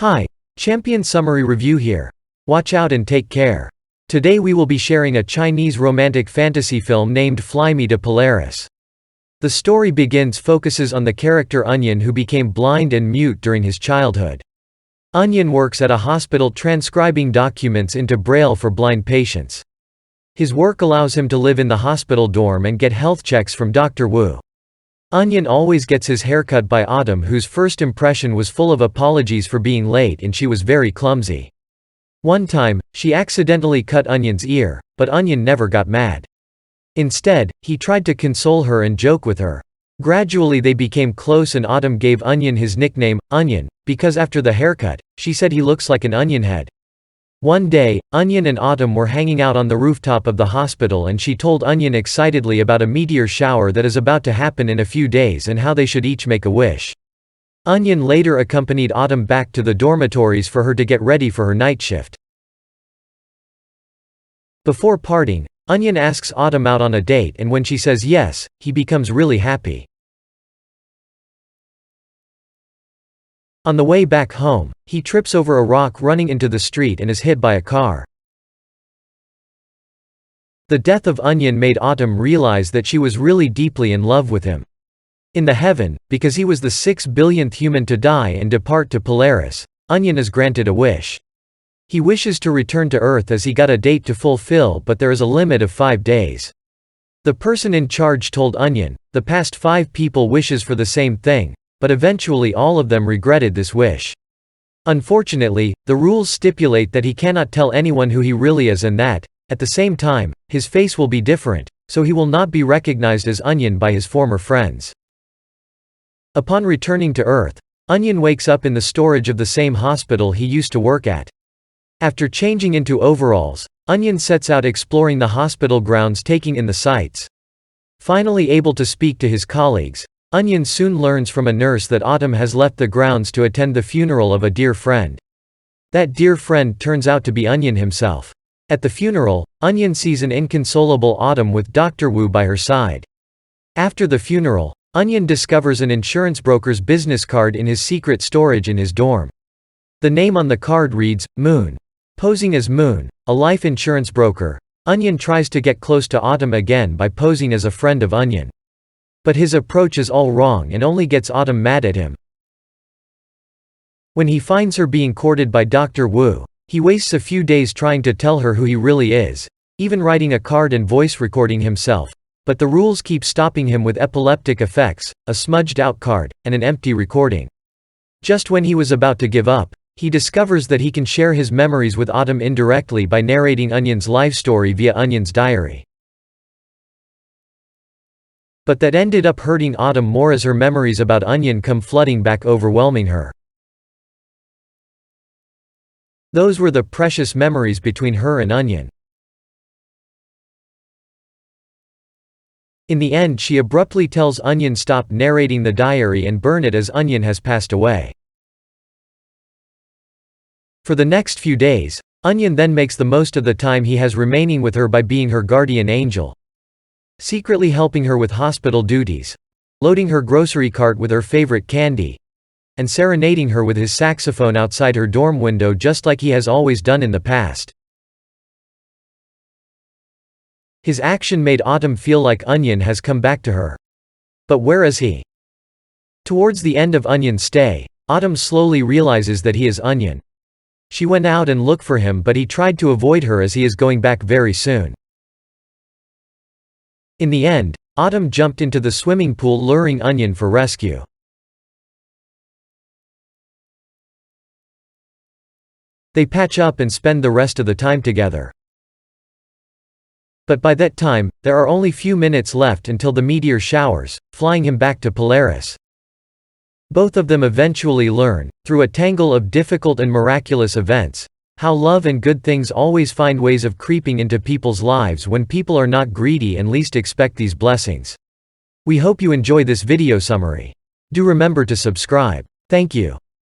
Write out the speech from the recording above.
Hi, Champion Summary Review here. Watch out and take care. Today we will be sharing a Chinese romantic fantasy film named Fly Me to Polaris. The story focuses on the character Onion, who became blind and mute during his childhood. Onion works at a hospital transcribing documents into Braille for blind patients. His work allows him to live in the hospital dorm and get health checks from Dr. Wu. Onion always gets his haircut by Autumn, whose first impression was full of apologies for being late and she was very clumsy. One time, she accidentally cut Onion's ear, but Onion never got mad. Instead, he tried to console her and joke with her. Gradually they became close and Autumn gave Onion his nickname, Onion, because after the haircut, she said he looks like an onion head. One day, Onion and Autumn were hanging out on the rooftop of the hospital and she told Onion excitedly about a meteor shower that is about to happen in a few days and how they should each make a wish. Onion later accompanied Autumn back to the dormitories for her to get ready for her night shift. Before parting, Onion asks Autumn out on a date, and when she says yes, he becomes really happy. On the way back home, he trips over a rock running into the street and is hit by a car. The death of Onion made Autumn realize that she was really deeply in love with him. In the heaven, because he was the 6 billionth human to die and depart to Polaris, Onion is granted a wish. He wishes to return to Earth as he got a date to fulfill, but there is a limit of 5 days. The person in charge told Onion, the past 5 people wishes for the same thing, but eventually all of them regretted this wish. Unfortunately, the rules stipulate that he cannot tell anyone who he really is and that, at the same time, his face will be different, so he will not be recognized as Onion by his former friends. Upon returning to Earth, Onion wakes up in the storage of the same hospital he used to work at. After changing into overalls, Onion sets out exploring the hospital grounds, taking in the sights. Finally able to speak to his colleagues, Onion soon learns from a nurse that Autumn has left the grounds to attend the funeral of a dear friend. That dear friend turns out to be Onion himself. At the funeral, Onion sees an inconsolable Autumn with Dr. Wu by her side. After the funeral, Onion discovers an insurance broker's business card in his secret storage in his dorm. The name on the card reads, Moon. Posing as Moon, a life insurance broker, Onion tries to get close to Autumn again by posing as a friend of Onion. But his approach is all wrong and only gets Autumn mad at him. When he finds her being courted by Dr. Wu, he wastes a few days trying to tell her who he really is, even writing a card and voice recording himself, but the rules keep stopping him with epileptic effects, a smudged out card, and an empty recording. Just when he was about to give up, he discovers that he can share his memories with Autumn indirectly by narrating Onion's life story via Onion's diary. But that ended up hurting Autumn more as her memories about Onion come flooding back, overwhelming her. Those were the precious memories between her and Onion. In the end, she abruptly tells Onion stop narrating the diary and burn it as Onion has passed away. For the next few days, Onion then makes the most of the time he has remaining with her by being her guardian angel. Secretly helping her with hospital duties, loading her grocery cart with her favorite candy, and serenading her with his saxophone outside her dorm window just like he has always done in the past. His action made Autumn feel like Onion has come back to her. But where is he? Towards the end of Onion's stay, Autumn slowly realizes that he is Onion. She went out and looked for him, but he tried to avoid her as he is going back very soon. In the end, Autumn jumped into the swimming pool luring Onion for rescue. They patch up and spend the rest of the time together. But by that time, there are only few minutes left until the meteor showers, flying him back to Polaris. Both of them eventually learn, through a tangle of difficult and miraculous events, how love and good things always find ways of creeping into people's lives when people are not greedy and least expect these blessings. We hope you enjoy this video summary. Do remember to subscribe. Thank you.